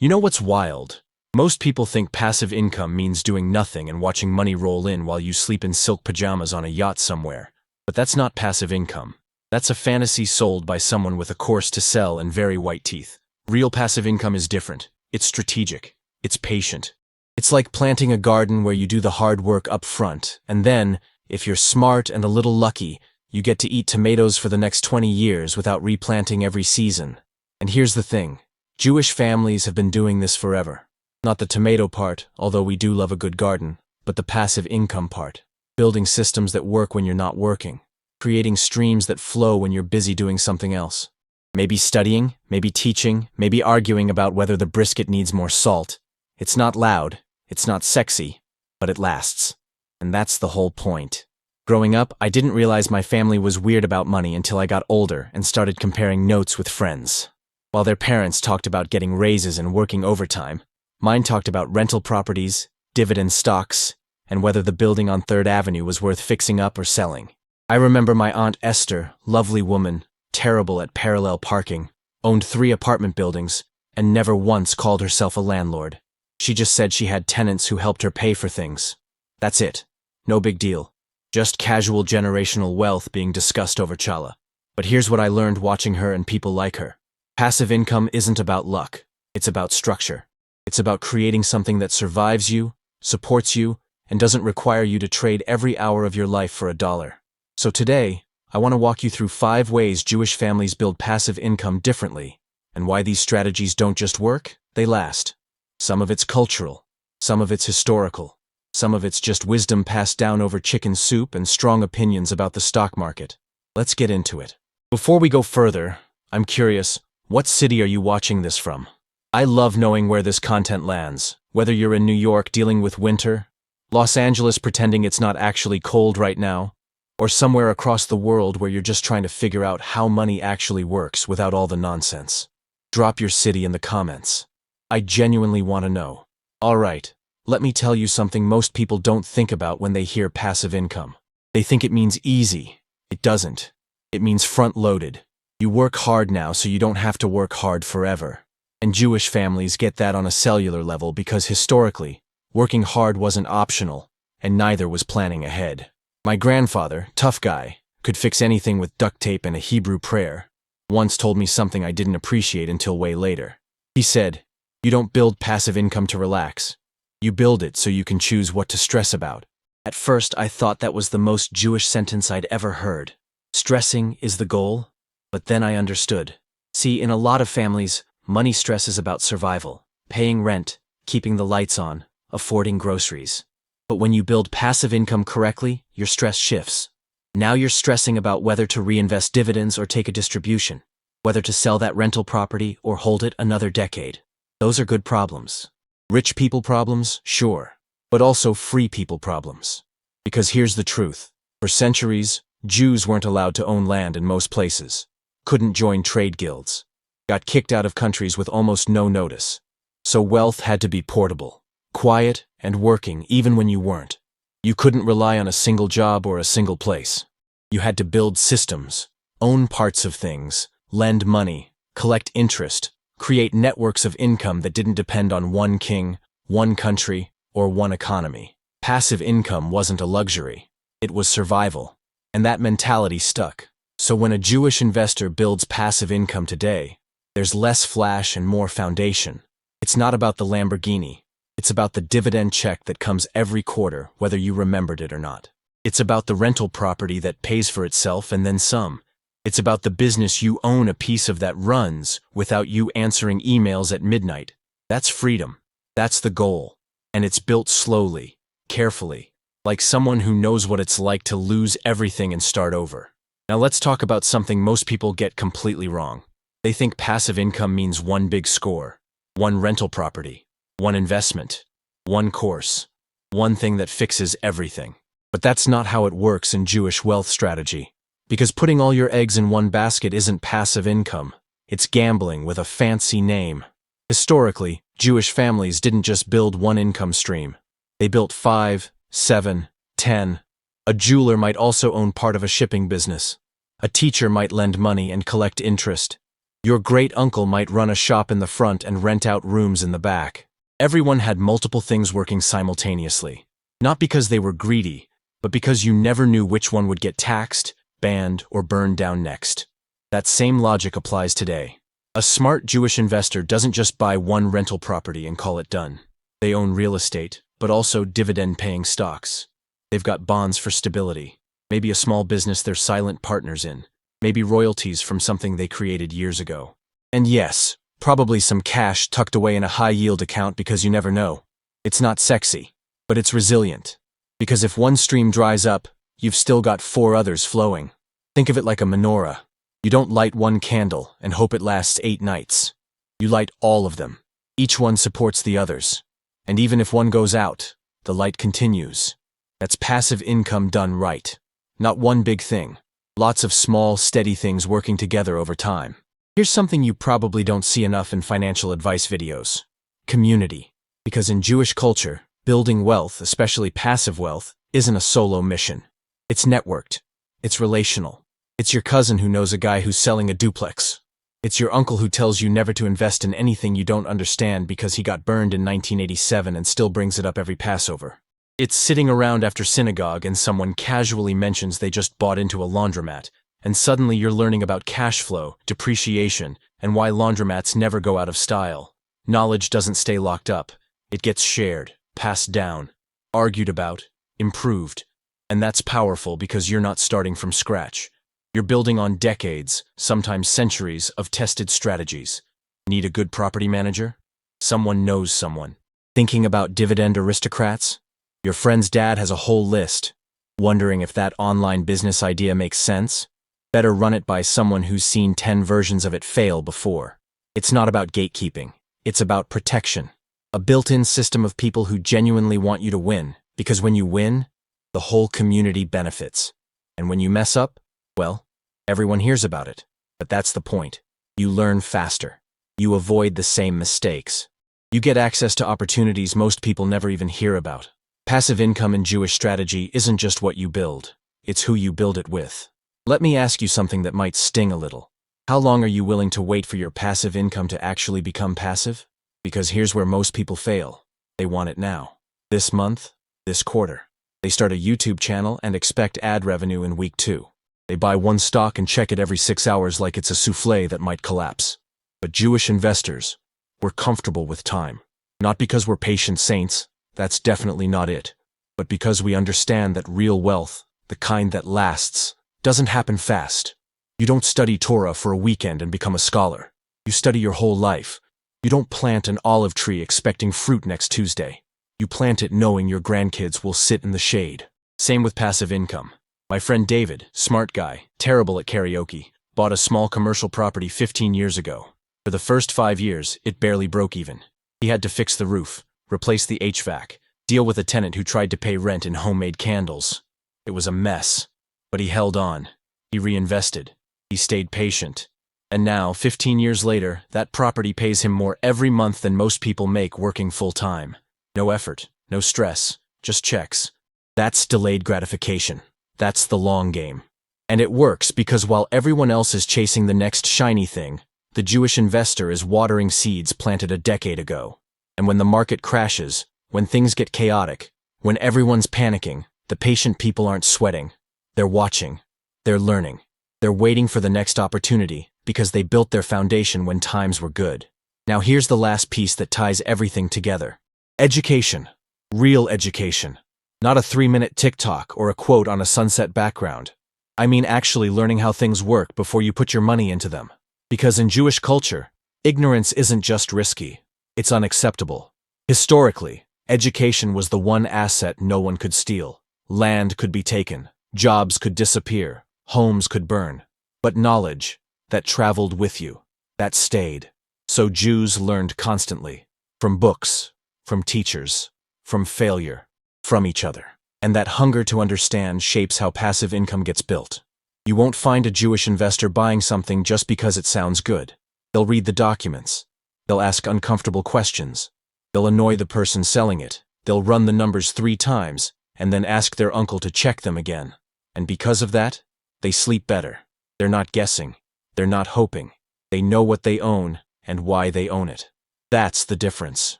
You know what's wild? Most people think passive income means doing nothing and watching money roll in while you sleep in silk pajamas on a yacht somewhere. But that's not passive income. That's a fantasy sold by someone with a course to sell and very white teeth. Real passive income is different. It's strategic. It's patient. It's like planting a garden where you do the hard work up front, and then, if you're smart and a little lucky, you get to eat tomatoes for the next 20 years without replanting every season. And here's the thing. Jewish families have been doing this forever. Not the tomato part, although we do love a good garden, but the passive income part. Building systems that work when you're not working. Creating streams that flow when you're busy doing something else. Maybe studying, maybe teaching, maybe arguing about whether the brisket needs more salt. It's not loud, it's not sexy, but it lasts. And that's the whole point. Growing up, I didn't realize my family was weird about money until I got older and started comparing notes with friends. While their parents talked about getting raises and working overtime, mine talked about rental properties, dividend stocks, and whether the building on 3rd Avenue was worth fixing up or selling. I remember my Aunt Esther, lovely woman, terrible at parallel parking, owned 3 apartment buildings, and never once called herself a landlord. She just said she had tenants who helped her pay for things. That's it. No big deal. Just casual generational wealth being discussed over challah. But here's what I learned watching her and people like her. Passive income isn't about luck. It's about structure. It's about creating something that survives you, supports you, and doesn't require you to trade every hour of your life for $1. So today, I want to walk you through 5 ways Jewish families build passive income differently, and why these strategies don't just work, they last. Some of it's cultural, some of it's historical, some of it's just wisdom passed down over chicken soup and strong opinions about the stock market. Let's get into it. Before we go further, I'm curious, what city are you watching this from? I love knowing where this content lands, whether you're in New York dealing with winter, Los Angeles pretending it's not actually cold right now, or somewhere across the world where you're just trying to figure out how money actually works without all the nonsense. Drop your city in the comments. I genuinely want to know. Alright, let me tell you something most people don't think about when they hear passive income. They think it means easy. It doesn't. It means front-loaded. You work hard now so you don't have to work hard forever. And Jewish families get that on a cellular level because historically, working hard wasn't optional, and neither was planning ahead. My grandfather, tough guy, could fix anything with duct tape and a Hebrew prayer, once told me something I didn't appreciate until way later. He said, "You don't build passive income to relax. You build it so you can choose what to stress about." At first, I thought that was the most Jewish sentence I'd ever heard. Stressing is the goal? But then I understood. See, in a lot of families, money stress is about survival, paying rent, keeping the lights on, affording groceries. But when you build passive income correctly, your stress shifts. Now you're stressing about whether to reinvest dividends or take a distribution, whether to sell that rental property or hold it another decade. Those are good problems. Rich people problems, sure, but also free people problems. Because here's the truth. For centuries, Jews weren't allowed to own land in most places, couldn't join trade guilds, got kicked out of countries with almost no notice. So wealth had to be portable, quiet, and working even when you weren't. You couldn't rely on a single job or a single place. You had to build systems, own parts of things, lend money, collect interest, create networks of income that didn't depend on one king, one country, or one economy. Passive income wasn't a luxury. It was survival. And that mentality stuck. So when a Jewish investor builds passive income today, there's less flash and more foundation. It's not about the Lamborghini. It's about the dividend check that comes every quarter, whether you remembered it or not. It's about the rental property that pays for itself and then some. It's about the business you own a piece of that runs without you answering emails at midnight. That's freedom. That's the goal. And it's built slowly, carefully, like someone who knows what it's like to lose everything and start over. Now let's talk about something most people get completely wrong. They think passive income means one big score, one rental property, one investment, one course, one thing that fixes everything. But that's not how it works in Jewish wealth strategy. Because putting all your eggs in one basket isn't passive income. It's gambling with a fancy name. Historically, Jewish families didn't just build one income stream. They built 5, 7, 10. A jeweler might also own part of a shipping business. A teacher might lend money and collect interest. Your great-uncle might run a shop in the front and rent out rooms in the back. Everyone had multiple things working simultaneously. Not because they were greedy, but because you never knew which one would get taxed, banned, or burned down next. That same logic applies today. A smart Jewish investor doesn't just buy one rental property and call it done. They own real estate, but also dividend-paying stocks. They've got bonds for stability, maybe a small business they're silent partners in, maybe royalties from something they created years ago. And yes, probably some cash tucked away in a high-yield account because you never know. It's not sexy, but it's resilient. Because if one stream dries up, you've still got 4 others flowing. Think of it like a menorah. You don't light one candle and hope it lasts 8 nights. You light all of them. Each one supports the others. And even if one goes out, the light continues. That's passive income done right. Not one big thing. Lots of small, steady things working together over time. Here's something you probably don't see enough in financial advice videos. Community. Because in Jewish culture, building wealth, especially passive wealth, isn't a solo mission. It's networked. It's relational. It's your cousin who knows a guy who's selling a duplex. It's your uncle who tells you never to invest in anything you don't understand because he got burned in 1987 and still brings it up every Passover. It's sitting around after synagogue and someone casually mentions they just bought into a laundromat, and suddenly you're learning about cash flow, depreciation, and why laundromats never go out of style. Knowledge doesn't stay locked up. It gets shared, passed down, argued about, improved. And that's powerful because you're not starting from scratch. You're building on decades, sometimes centuries, of tested strategies. Need a good property manager? Someone knows someone. Thinking about dividend aristocrats? Your friend's dad has a whole list. Wondering if that online business idea makes sense? Better run it by someone who's seen 10 versions of it fail before. It's not about gatekeeping. It's about protection. A built-in system of people who genuinely want you to win, because when you win, the whole community benefits. And when you mess up, well, everyone hears about it. But that's the point. You learn faster. You avoid the same mistakes. You get access to opportunities most people never even hear about. Passive income in Jewish strategy isn't just what you build. It's who you build it with. Let me ask you something that might sting a little. How long are you willing to wait for your passive income to actually become passive? Because here's where most people fail. They want it now. This month, this quarter. They start a YouTube channel and expect ad revenue in week 2. They buy one stock and check it every 6 hours like it's a souffle that might collapse. But Jewish investors, we're comfortable with time. Not because we're patient saints, that's definitely not it. But because we understand that real wealth, the kind that lasts, doesn't happen fast. You don't study Torah for a weekend and become a scholar. You study your whole life. You don't plant an olive tree expecting fruit next Tuesday. You plant it knowing your grandkids will sit in the shade. Same with passive income. My friend David, smart guy, terrible at karaoke, bought a small commercial property 15 years ago. For the first 5 years, it barely broke even. He had to fix the roof, replace the HVAC, deal with a tenant who tried to pay rent in homemade candles. It was a mess. But he held on. He reinvested. He stayed patient. And now, 15 years later, that property pays him more every month than most people make working full-time. No effort, no stress, just checks. That's delayed gratification. That's the long game. And it works because while everyone else is chasing the next shiny thing, the Jewish investor is watering seeds planted a decade ago. And when the market crashes, when things get chaotic, when everyone's panicking, the patient people aren't sweating. They're watching. They're learning. They're waiting for the next opportunity because they built their foundation when times were good. Now here's the last piece that ties everything together. Education. Real education. Not a 3-minute TikTok or a quote on a sunset background. I mean actually learning how things work before you put your money into them. Because in Jewish culture, ignorance isn't just risky. It's unacceptable. Historically, education was the one asset no one could steal. Land could be taken. Jobs could disappear. Homes could burn. But knowledge, that traveled with you, that stayed. So Jews learned constantly. From books, from teachers, from failure, from each other. And that hunger to understand shapes how passive income gets built. You won't find a Jewish investor buying something just because it sounds good. They'll read the documents. They'll ask uncomfortable questions. They'll annoy the person selling it. They'll run the numbers 3 times and then ask their uncle to check them again. And because of that, they sleep better. They're not guessing. They're not hoping. They know what they own and why they own it. That's the difference.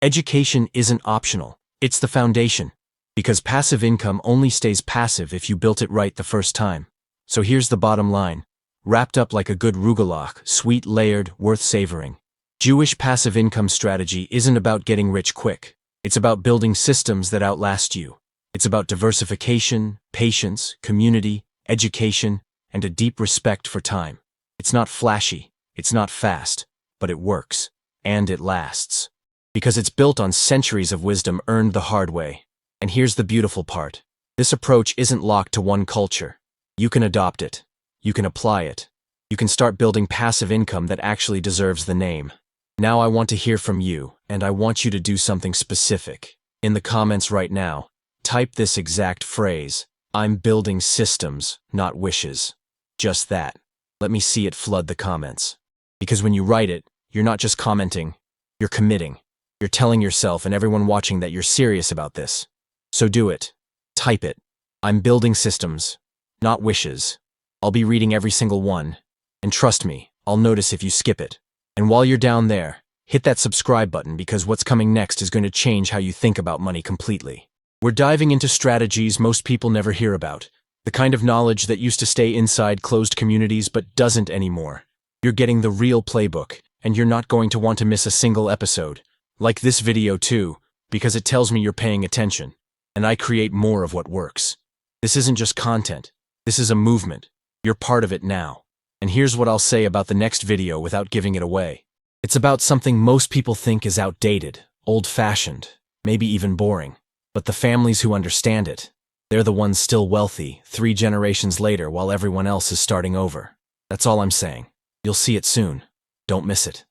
Education isn't optional. It's the foundation. Because passive income only stays passive if you built it right the first time. So here's the bottom line. Wrapped up like a good rugelach, sweet, layered, worth savoring. Jewish passive income strategy isn't about getting rich quick. It's about building systems that outlast you. It's about diversification, patience, community, education, and a deep respect for time. It's not flashy, it's not fast, but it works. And it lasts. Because it's built on centuries of wisdom earned the hard way. And here's the beautiful part. This approach isn't locked to one culture. You can adopt it. You can apply it. You can start building passive income that actually deserves the name. Now I want to hear from you, and I want you to do something specific. In the comments right now, type this exact phrase. I'm building systems, not wishes. Just that. Let me see it flood the comments. Because when you write it, you're not just commenting, you're committing. You're telling yourself and everyone watching that you're serious about this. So do it. Type it. I'm building systems, not wishes. I'll be reading every single one. And trust me, I'll notice if you skip it. And while you're down there, hit that subscribe button because what's coming next is going to change how you think about money completely. We're diving into strategies most people never hear about. The kind of knowledge that used to stay inside closed communities but doesn't anymore. You're getting the real playbook, and you're not going to want to miss a single episode. Like this video too, because it tells me you're paying attention. And I create more of what works. This isn't just content. This is a movement. You're part of it now. And here's what I'll say about the next video without giving it away. It's about something most people think is outdated, old-fashioned, maybe even boring. But the families who understand it, they're the ones still wealthy 3 generations later while everyone else is starting over. That's all I'm saying. You'll see it soon. Don't miss it.